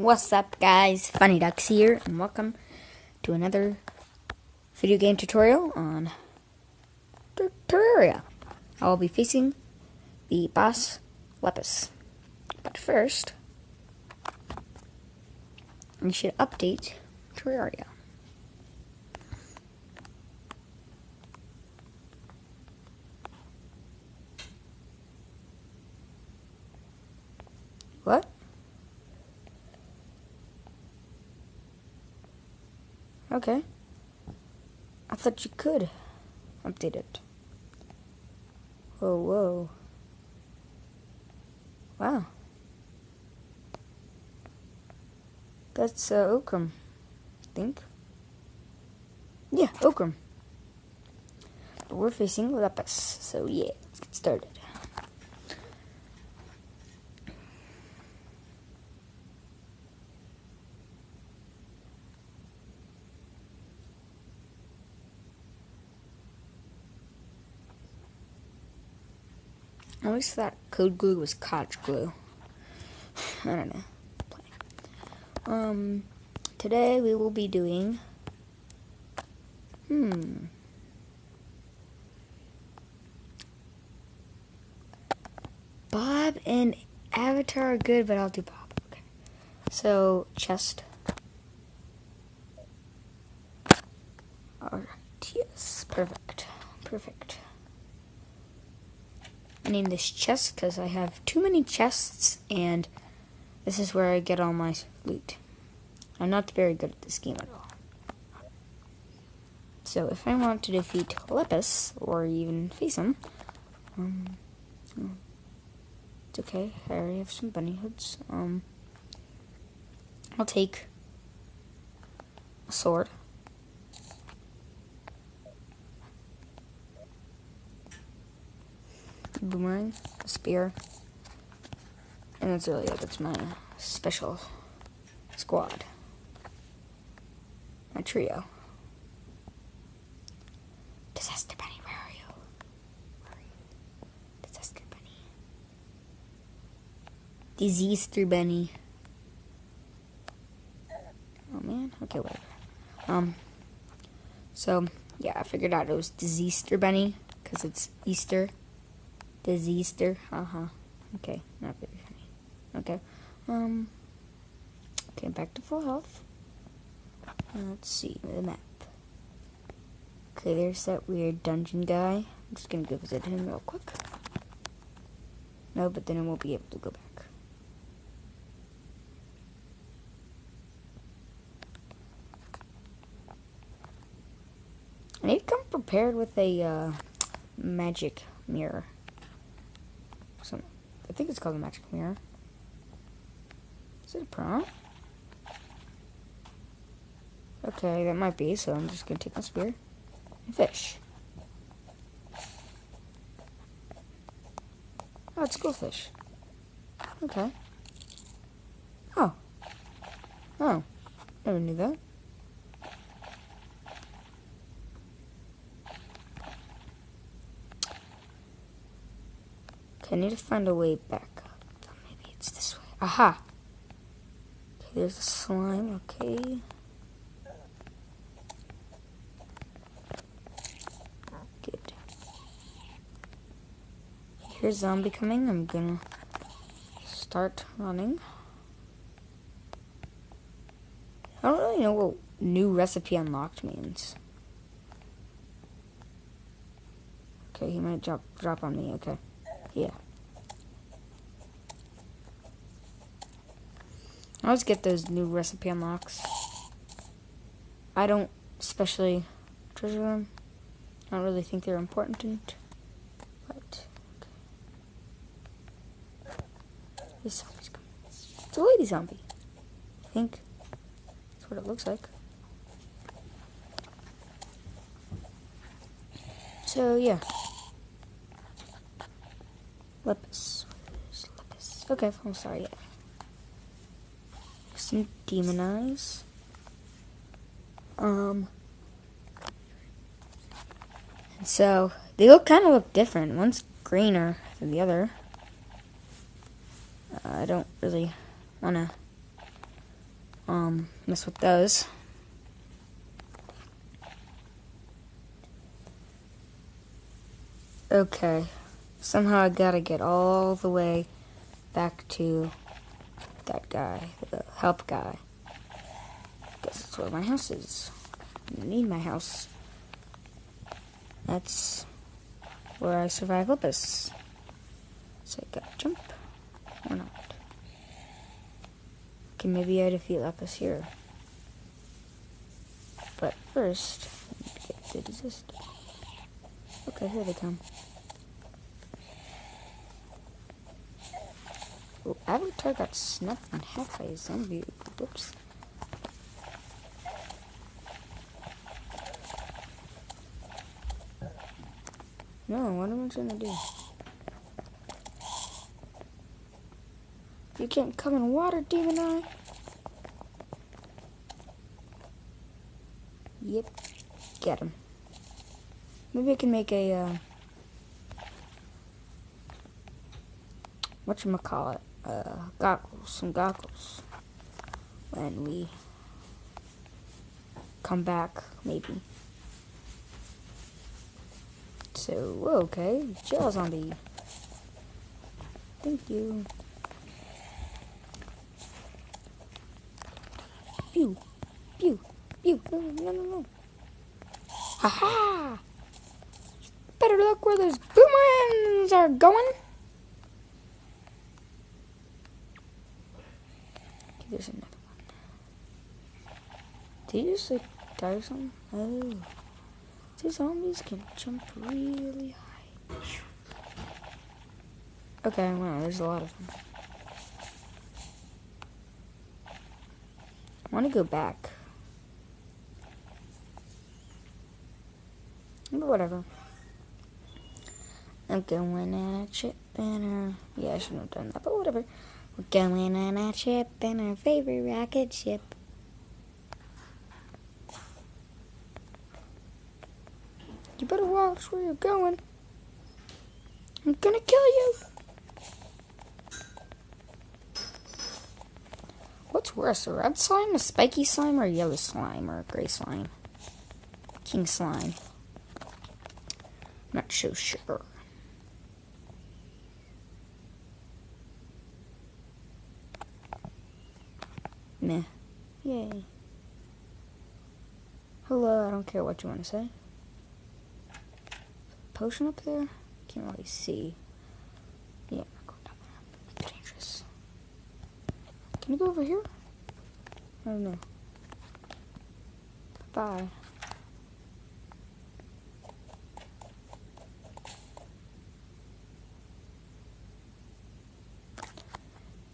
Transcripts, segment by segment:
What's up, guys? Funny Ducks here, and welcome to another video game tutorial on Terraria. I will be facing the boss Lepus. But first, we should update Terraria. What? Okay. I thought you could update it. Whoa. Wow. That's Okram, I think. Yeah, Okram. But we're facing Lepus, so yeah, let's get started. I always thought code glue was cottage glue. I don't know. Today we will be doing Bob and Avatar are good, but I'll do Bob. Okay. So chest. Alright, yes, perfect. I named this chest because I have too many chests, and this is where I get all my loot. I'm not very good at this game at all. So if I want to defeat Lepus, or even face him, it's okay. I already have some bunny hoods. I'll take a sword. Boomerang, a spear, and that's really it. That's my special squad, my trio. Disaster Bunny, where are you? Disaster Bunny. Disaster Bunny. Oh man, okay, whatever. So yeah, I figured out it was Disaster Bunny because it's Easter. Disaster, Okay, not very funny. Okay, okay, back to full health. Let's see the map. Okay, there's that weird dungeon guy. I'm just gonna go visit him real quick. No, but then I won't be able to go back. I need to come prepared with a magic mirror. I think it's called a magic mirror. Is it a prompt? Okay, that might be, so I'm just gonna take my spear and fish. Oh, it's a goldfish. Okay. Oh, never knew that. I need to find a way back up. Maybe it's this way. Aha! Okay, there's a slime. Okay. Good. Here's a zombie coming. I'm gonna start running. I don't really know what new recipe unlocked means. Okay, he might drop on me. Okay. Yeah. I always get those new recipe unlocks. I don't especially treasure them. I don't really think they're important. But, okay. This zombie's coming. It's a lady zombie. I think that's what it looks like. So, yeah. Lepus. Where's Lepus? Okay, I'm sorry. Yeah. Some demon eyes. And so they kind of look different. One's greener than the other. I don't really want to mess with those. Okay, somehow I gotta get all the way back to that guy, the help guy. Guess that's where my house is. I need my house. That's where I survive Opus. So I gotta jump. Or not. Okay, maybe I defeat Lapis here. But first, I need to get the Desist. Okay, here they come. Oh, Avatar got snapped in half by a zombie. Whoops. No, what am I trying to do? You can't come in water, Demon Eye. Yep, get him. Maybe I can make a, whatchamacallit, some goggles, when we come back, maybe. So, okay, jail zombie. Thank you. Pew, pew, pew, no. Ha-ha! Better look where those boomerangs are going. Okay, there's another one. Did you just like die or something? Oh. These zombies can jump really high. Okay, wow, there's a lot of them. I want to go back. But whatever. I'm going on a trip in a... Yeah, I shouldn't have done that, but whatever. We're going on a trip in our favorite rocket ship. You better watch where you're going. I'm gonna kill you. What's worse, a red slime, a spiky slime, or a yellow slime, or a gray slime? King slime. Not so sure. Meh. Yay. Hello, I don't care what you want to say. Potion up there? Can't really see. Yeah, I'm not going down there. It's dangerous. Can you go over here? I don't know. Bye.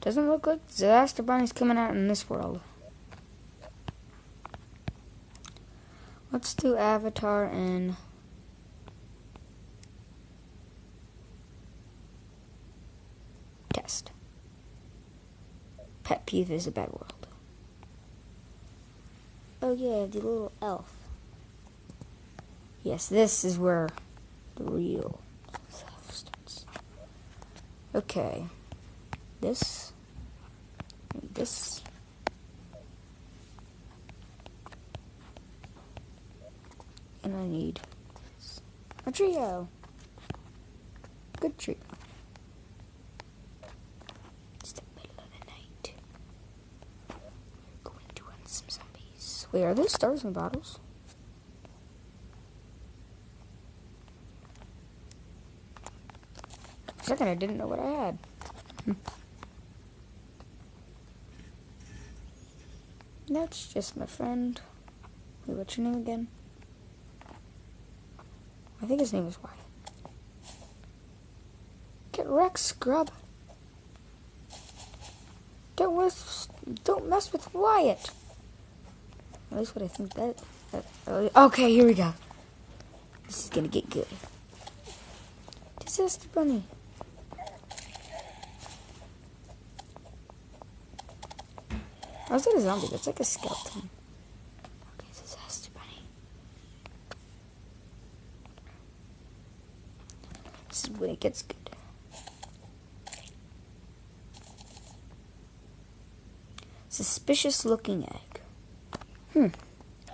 Doesn't look like Disaster Bunny's coming out in this world. Let's do Avatar and... Test. Pet peeve is a bad world. Oh yeah, the little elf. Yes, this is where the real stuff starts. Okay. This. This. And I need a trio. Good trio. It's the middle of the night. We're going to run some zombies. Wait, are those stars in bottles? For a second, I didn't know what I had. That's just my friend. Wait, what's your name again? I think his name is Wyatt. Get wrecked, scrub. Don't mess with Wyatt. At least what I think okay, here we go. This is gonna get good. Disaster Bunny. How's that a zombie? That's like a skeleton. Okay, Disaster Bunny. This is when it gets good. Suspicious looking egg. Maybe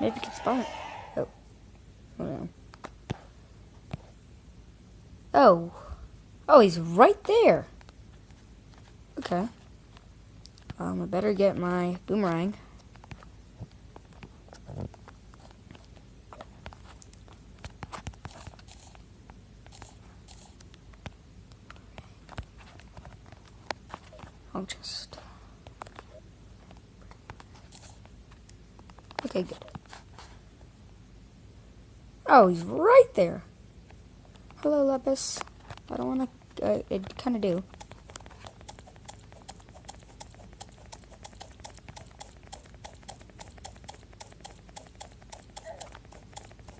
we can spot it. Oh. Oh no. Oh. Oh, he's right there. Okay. I better get my boomerang. I'll just... Okay, good. Oh, he's right there. Hello, Lepus. I don't want to... I kind of do.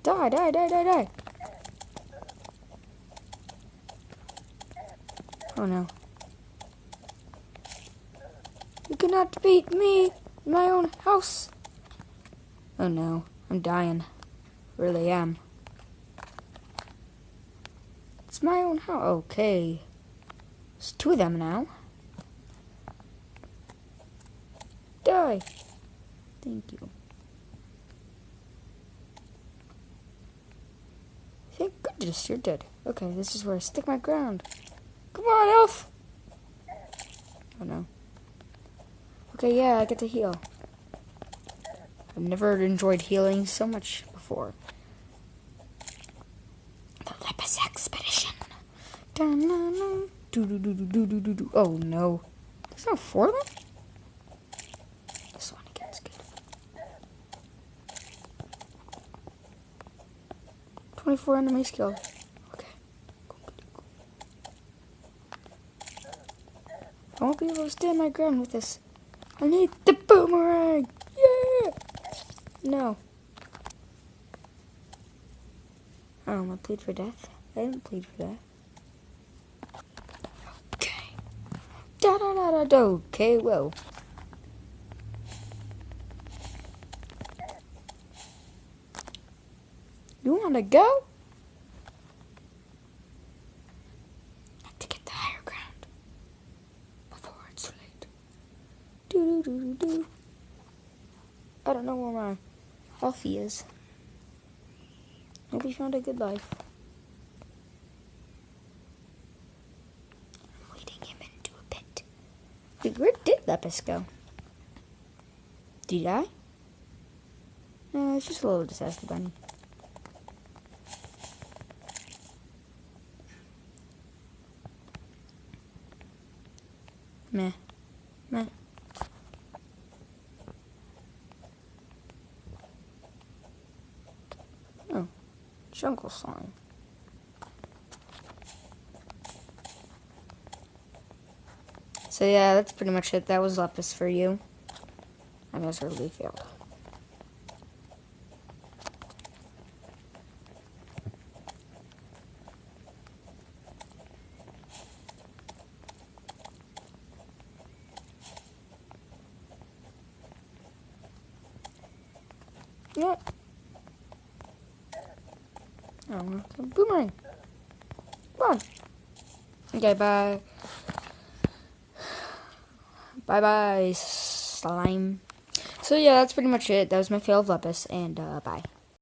Die, die, die, die, die. Oh, no. You cannot beat me in my own house. Oh, no. I'm dying. Really am. It's my own house. Okay. There's two of them now. Die. Thank you. Thank goodness you're dead. Okay, this is where I stick my ground. Come on, elf! Oh no. Okay, yeah, I get to heal. I've never enjoyed healing so much before. The Lepus Expedition. Oh no. There's no four of them? This one again's good. 24 enemies killed. Okay. I won't be able to stand my ground with this. I need the boomerang! Yeah! No. I plead for death. I didn't plead for that. Okay. Da-da-da-da-da. Okay, well. You wanna go? I have to get the higher ground before it's too late. Do-do-do-do-do. I don't know where my Alfie is. Hope he found a good life. I'm leading him into a pit. Wait, where did Lepus go? Did he die? No, it's just a little disaster bunny. Meh. Meh. Oh. Jungle song. So yeah, that's pretty much it. That was Lepus for you. I miserably failed. What? Oh, okay. Boomerang. Come on. Okay, bye. Bye-bye, slime. So yeah, that's pretty much it. That was my fail of Lepus, and bye.